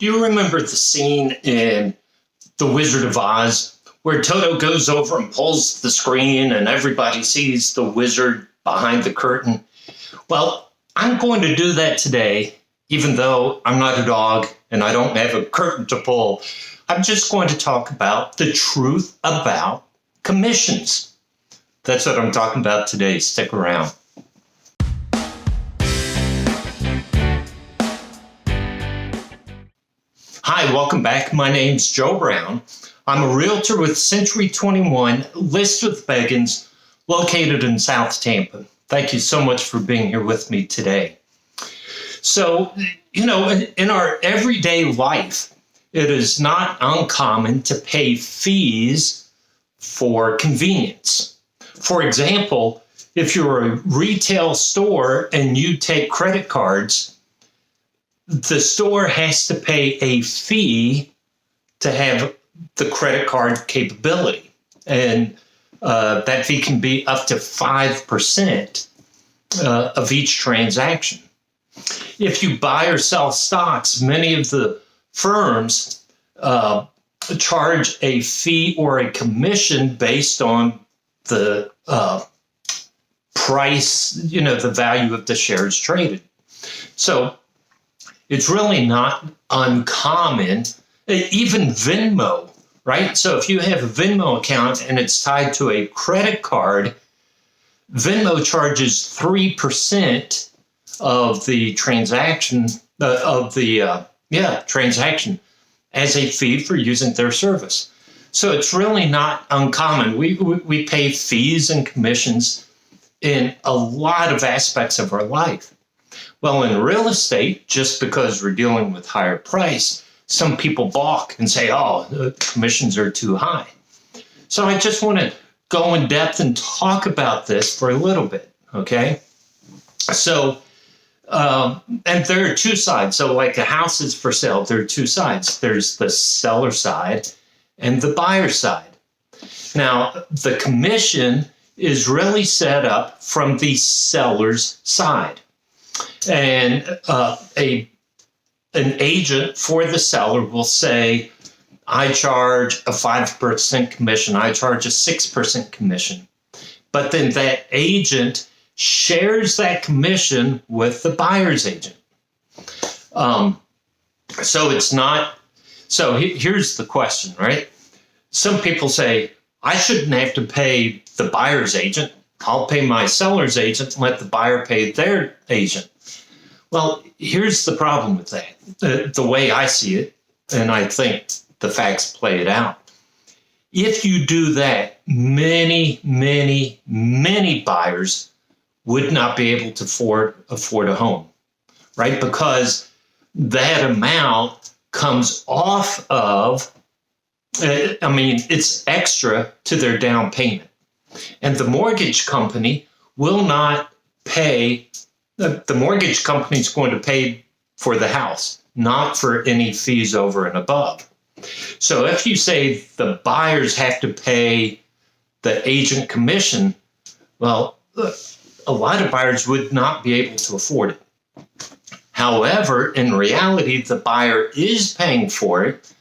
Do you remember the scene in The Wizard of Oz where Toto goes over and pulls the screen and everybody sees the wizard behind the curtain? Well, I'm going to do that today, even though I'm not a dog and I don't have a curtain to pull. I'm just going to talk about the truth about commissions. That's what I'm talking about today. Stick around. Hi, welcome back. My name's Joe Brown. I'm a realtor with Century 21, List with Beggins, located in South Tampa. Thank you so much for being here with me today. So, in our everyday life, it is not uncommon to pay fees for convenience. For example, if you're a retail store and you take credit cards, the store has to pay a fee to have the credit card capability. And that fee can be up to 5% of each transaction. If you buy or sell stocks, many of the firms charge a fee or a commission based on the price, the value of the shares traded. So it's really not uncommon. Even Venmo, right? So if you have a Venmo account and it's tied to a credit card, Venmo charges 3% of the transaction transaction as a fee for using their service. So it's really not uncommon. We pay fees and commissions in a lot of aspects of our life. Well, in real estate, just because we're dealing with higher price, some people balk and say, oh, the commissions are too high. So I just want to go in depth and talk about this for a little bit, okay? So, and there are two sides. So like a house is for sale, there are two sides. There's the seller side and the buyer side. Now, the commission is really set up from the seller's side. And an agent for the seller will say, I charge a 5% commission, I charge a 6% commission. But then that agent shares that commission with the buyer's agent. So here's the question, right? Some people say, I shouldn't have to pay the buyer's agent. I'll pay my seller's agent and let the buyer pay their agent. Well, here's the problem with that. The way I see it, and I think the facts play it out. If you do that, many, many, many buyers would not be able to afford a home, right? Because that amount comes off of, it's extra to their down payment. And the mortgage company will not pay. The mortgage company is going to pay for the house, not for any fees over and above. So if you say the buyers have to pay the agent commission, well, a lot of buyers would not be able to afford it. However, in reality, the buyer is paying for it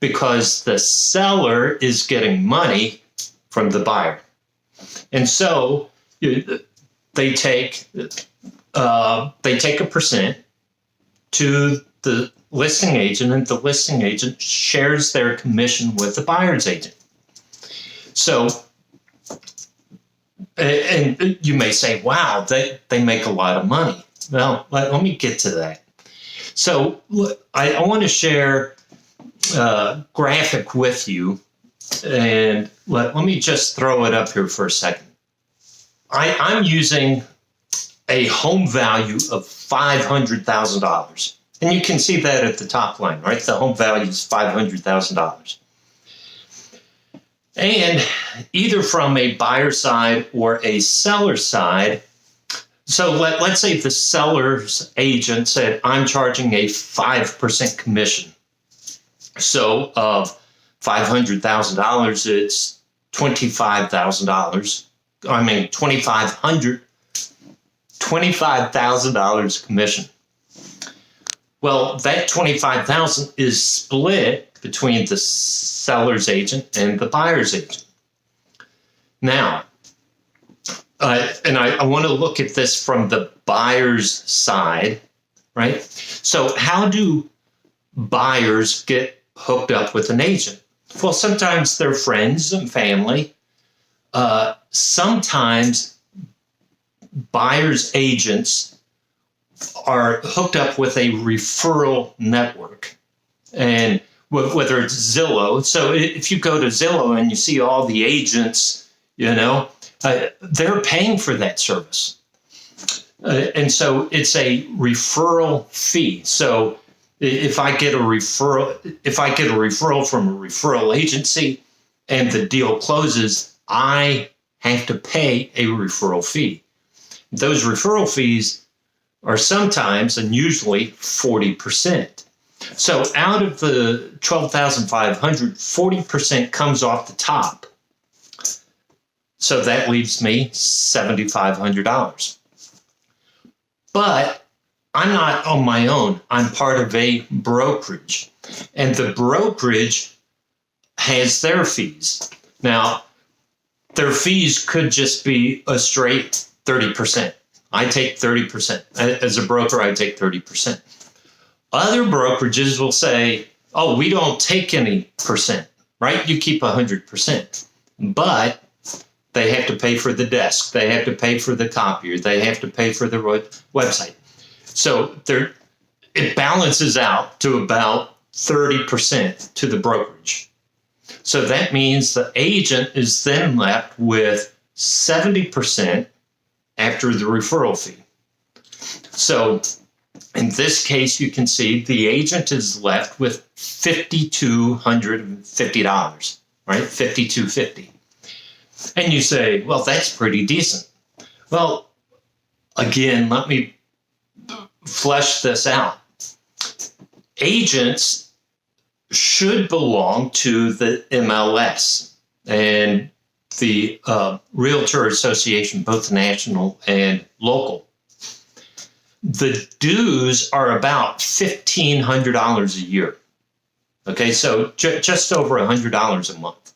because the seller is getting money from the buyer. And so they take a percent to the listing agent, and the listing agent shares their commission with the buyer's agent. So, and you may say, wow, they make a lot of money. Well, let me get to that. So I want to share a graphic with you, and let me just throw it up here for a second. I'm using a home value of $500,000. And you can see that at the top line, right? The home value is $500,000. And either from a buyer side or a seller side, so let's say the seller's agent said, I'm charging a 5% commission. So of $500,000, it's $25,000. $25,000 commission. Well, that $25,000 is split between the seller's agent and the buyer's agent. Now, and I want to look at this from the buyer's side, right? So how do buyers get hooked up with an agent? Well, sometimes they're friends and family. Sometimes buyer's agents are hooked up with a referral network, and whether it's Zillow. So if you go to Zillow and you see all the agents, they're paying for that service. And so it's a referral fee. So if I get a referral from a referral agency and the deal closes, I have to pay a referral fee. Those referral fees are sometimes and usually 40%. So out of the $12,500, 40% comes off the top. So that leaves me $7,500. But I'm not on my own. I'm part of a brokerage. And the brokerage has their fees. Now, their fees could just be a straight 30%. I take 30%. As a broker, I take 30%. Other brokerages will say, oh, we don't take any percent, right? You keep 100%. But they have to pay for the desk. They have to pay for the copier. They have to pay for the website. So it balances out to about 30% to the brokerage. So that means the agent is then left with 70% after the referral fee. So in this case, you can see the agent is left with $5,250, right? $5,250. And you say, well, that's pretty decent. Well, again, let me flesh this out. Agents should belong to the MLS and the Realtor Association, both national and local. The dues are about $1,500 a year. Okay, so just over $100 a month.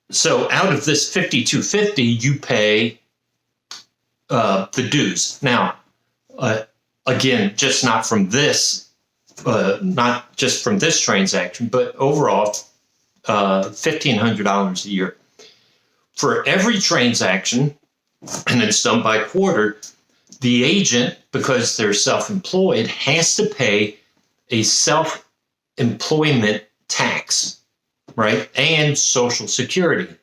So out of this $5,250, you pay the dues. Now, again, just not just from this transaction, but overall, $1,500 a year. For every transaction, and it's done by quarter, the agent, because they're self-employed, has to pay a self-employment tax, right? And Social Security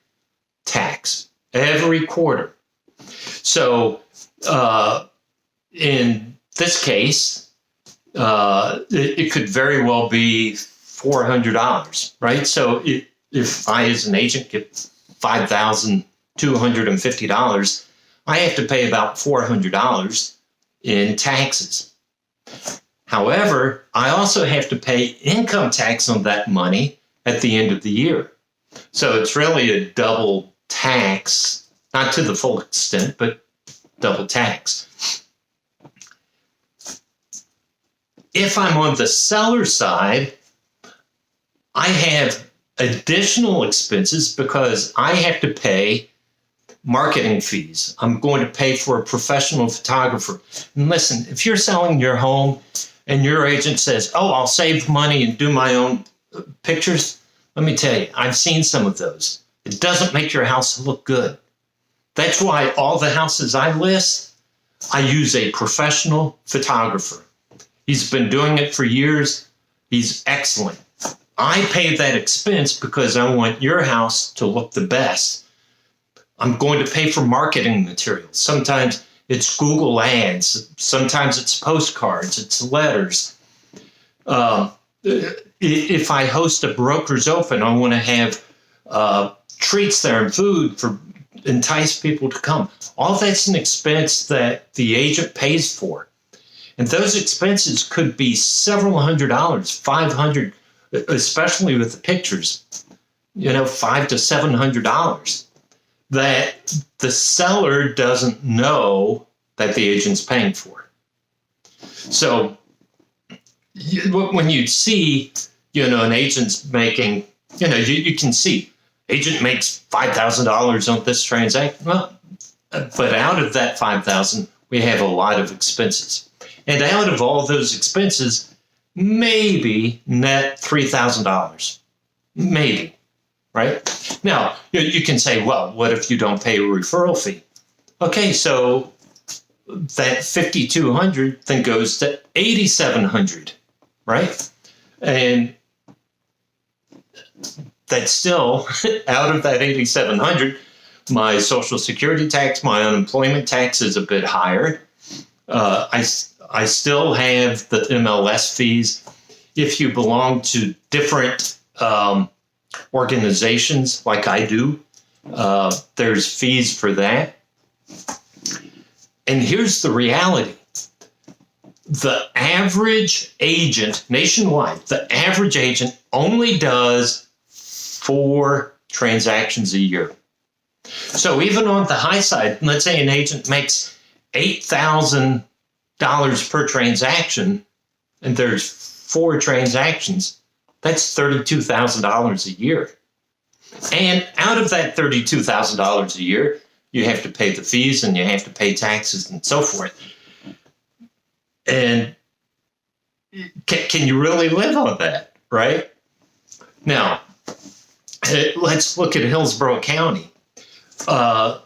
tax every quarter. So in this case, it could very well be $400, right? So if I, as an agent, get $5,250, I have to pay about $400 in taxes. However, I also have to pay income tax on that money at the end of the year. So it's really a double tax, not to the full extent, but double tax. If I'm on the seller side, I have additional expenses because I have to pay marketing fees. I'm going to pay for a professional photographer. And listen, if you're selling your home and your agent says, oh, I'll save money and do my own pictures, let me tell you, I've seen some of those. It doesn't make your house look good. That's why all the houses I list, I use a professional photographer. He's been doing it for years. He's excellent. I pay that expense because I want your house to look the best. I'm going to pay for marketing materials. Sometimes it's Google ads. Sometimes it's postcards. It's letters. If I host a broker's open, I want to have treats there and food for entice people to come. All that's an expense that the agent pays for. And those expenses could be several $100s, $500, especially with the pictures, $500 to $700 that the seller doesn't know that the agent's paying for. So when you see, an agent's making, you can see agent makes $5,000 on this transaction. Well, but out of that 5,000, we have a lot of expenses. And out of all those expenses, maybe net $3,000. Maybe, right? Now, you can say, well, what if you don't pay a referral fee? Okay, so that $5,200 then goes to $8,700, right? And that's still, out of that $8,700, my Social Security tax, my unemployment tax is a bit higher. I still have the MLS fees. If you belong to different organizations like I do, there's fees for that. And here's the reality. The average agent nationwide, the average agent only does 4 transactions a year. So even on the high side, let's say an agent makes $8,000 per transaction, and there's 4 transactions, that's $32,000 a year. And out of that $32,000 a year, you have to pay the fees and you have to pay taxes and so forth. And can you really live on that, right? Now, let's look at Hillsborough County. I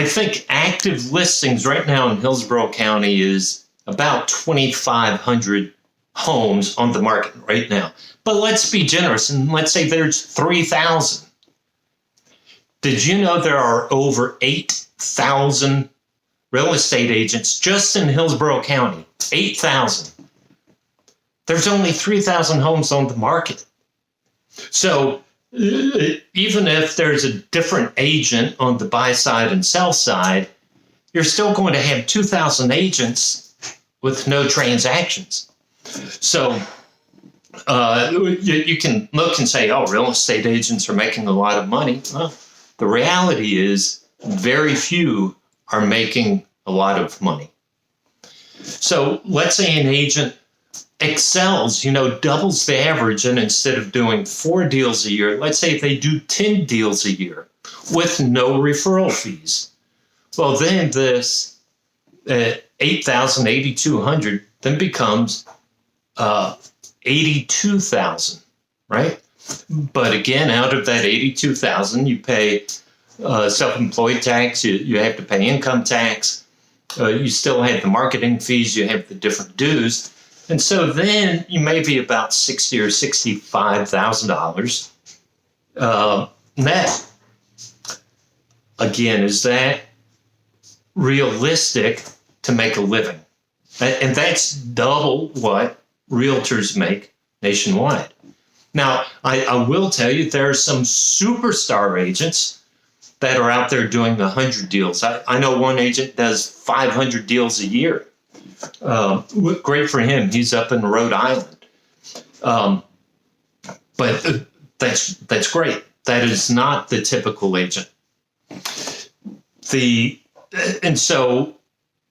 think active listings right now in Hillsborough County is about 2,500 homes on the market right now. But let's be generous and let's say there's 3,000. Did you know there are over 8,000 real estate agents just in Hillsborough County? 8,000. There's only 3,000 homes on the market. So even if there's a different agent on the buy side and sell side, you're still going to have 2,000 agents with no transactions. So you can look and say, oh, real estate agents are making a lot of money. Well, the reality is very few are making a lot of money. So let's say an agent excels, doubles the average, and instead of doing 4 deals a year, let's say they do 10 deals a year with no referral fees. Well, then this 8,000, 8,200 then becomes 82,000, right? But again, out of that 82,000, you pay self-employed tax, you have to pay income tax, you still have the marketing fees, you have the different dues. And so then you may be about $60,000 or $65,000 net. Again, is that realistic to make a living? And that's double what realtors make nationwide. Now, I will tell you there are some superstar agents that are out there doing 100 deals. I know one agent does 500 deals a year. Great for him. He's up in Rhode Island. But that's great. That is not the typical agent. And so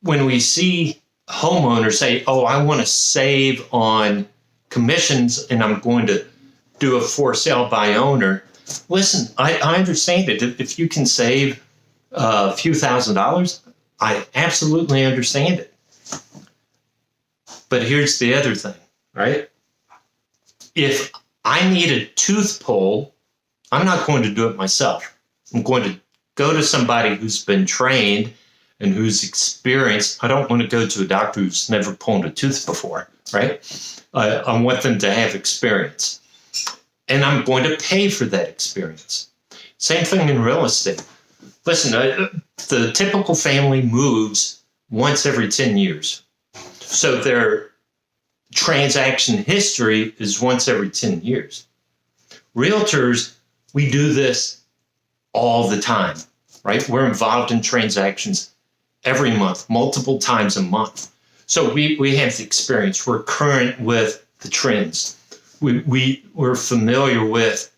when we see homeowners say, oh, I want to save on commissions and I'm going to do a for sale by owner. Listen, I understand it. If you can save a few $1,000s, I absolutely understand it. But here's the other thing, right? If I need a tooth pull, I'm not going to do it myself. I'm going to go to somebody who's been trained and who's experienced. I don't want to go to a doctor who's never pulled a tooth before, right? I want them to have experience. And I'm going to pay for that experience. Same thing in real estate. Listen, the typical family moves once every 10 years. So their transaction history is once every 10 years. Realtors, we do this all the time, right? We're involved in transactions every month, multiple times a month. So we have the experience. We're current with the trends. We're familiar with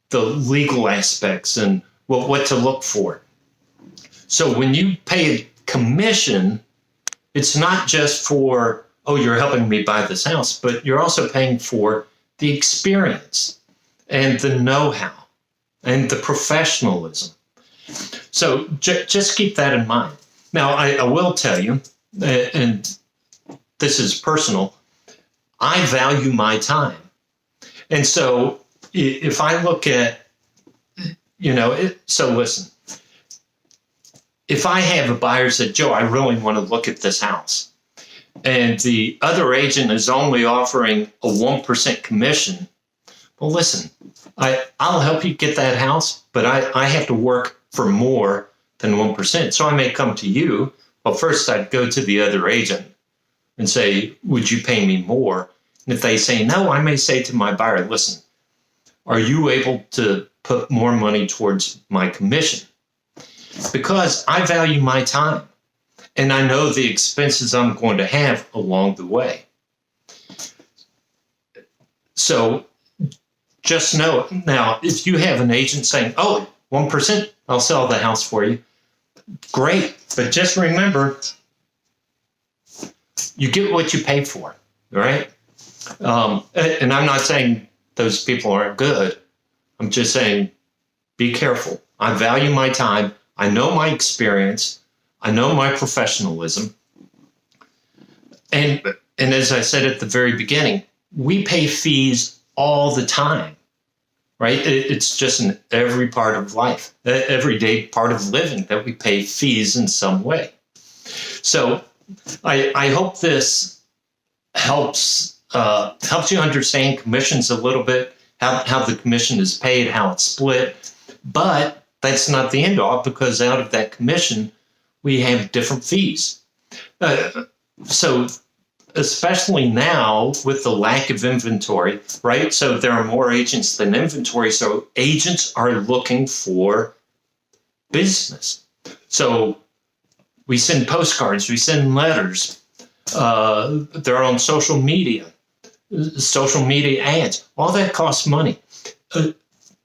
the legal aspects and what to look for. So when you pay a commission, it's not just for oh, you're helping me buy this house, but you're also paying for the experience and the know-how and the professionalism. So just keep that in mind. Now, I will tell you, and this is personal, I value my time. And so if I look at, so listen, if I have a buyer say, Joe, I really want to look at this house, and the other agent is only offering a 1% commission, well, listen, I'll help you get that house, but I have to work for more than 1%. So I may come to you. Well, first I'd go to the other agent and say, would you pay me more? And if they say no, I may say to my buyer, listen, are you able to put more money towards my commission? Because I value my time and I know the expenses I'm going to have along the way. So just know, now, if you have an agent saying, oh, 1%, I'll sell the house for you, great. But just remember, you get what you pay for, right? And I'm not saying those people aren't good. I'm just saying, be careful. I value my time. I know my experience. I know my professionalism. And as I said at the very beginning, we pay fees all the time, right? It's just in every part of life, everyday part of living that we pay fees in some way. So I hope this helps you understand commissions a little bit, how the commission is paid, how it's split. But that's not the end all, because out of that commission, we have different fees. So especially now with the lack of inventory, right? So there are more agents than inventory. So agents are looking for business. So we send postcards, we send letters. They're on social media ads. All that costs money.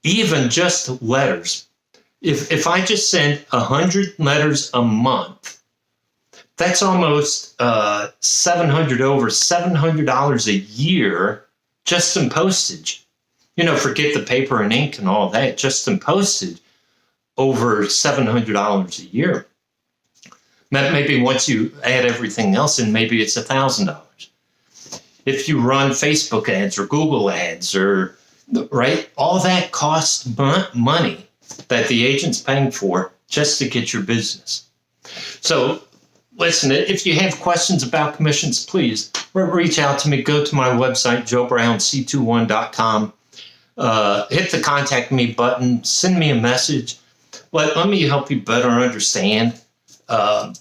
Even just letters. If I just send 100 letters a month, that's almost over $700 a year just in postage. Forget the paper and ink and all that, just in postage, over $700 a year. Maybe once you add everything else in, maybe it's $1,000. If you run Facebook ads or Google ads, right, all that costs money that the agent's paying for just to get your business. So listen, if you have questions about commissions, please reach out to me. Go to my website, joebrownc21.com. Hit the contact me button. Send me a message. Let me help you better understand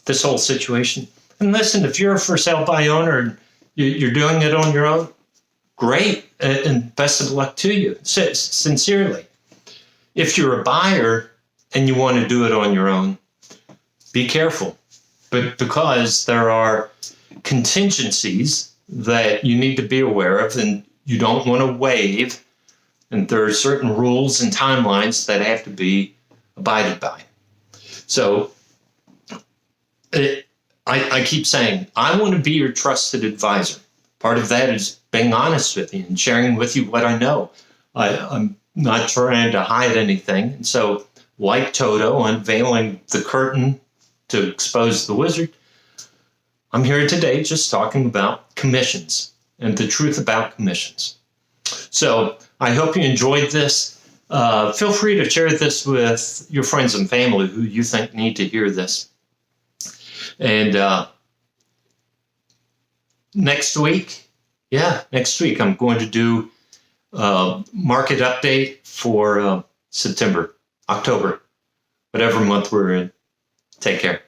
this whole situation. And listen, if you're a for sale by owner and you're doing it on your own, great, and best of luck to you, sincerely. If you're a buyer and you want to do it on your own, be careful. But because there are contingencies that you need to be aware of and you don't want to waive, and there are certain rules and timelines that have to be abided by. So I keep saying, I want to be your trusted advisor. Part of that is being honest with you and sharing with you what I know. I'm not trying to hide anything. And so, like Toto unveiling the curtain to expose the wizard, I'm here today just talking about commissions and the truth about commissions. So I hope you enjoyed this. Feel free to share this with your friends and family who you think need to hear this. And next week, I'm going to do a market update for September, October, whatever month we're in. Take care.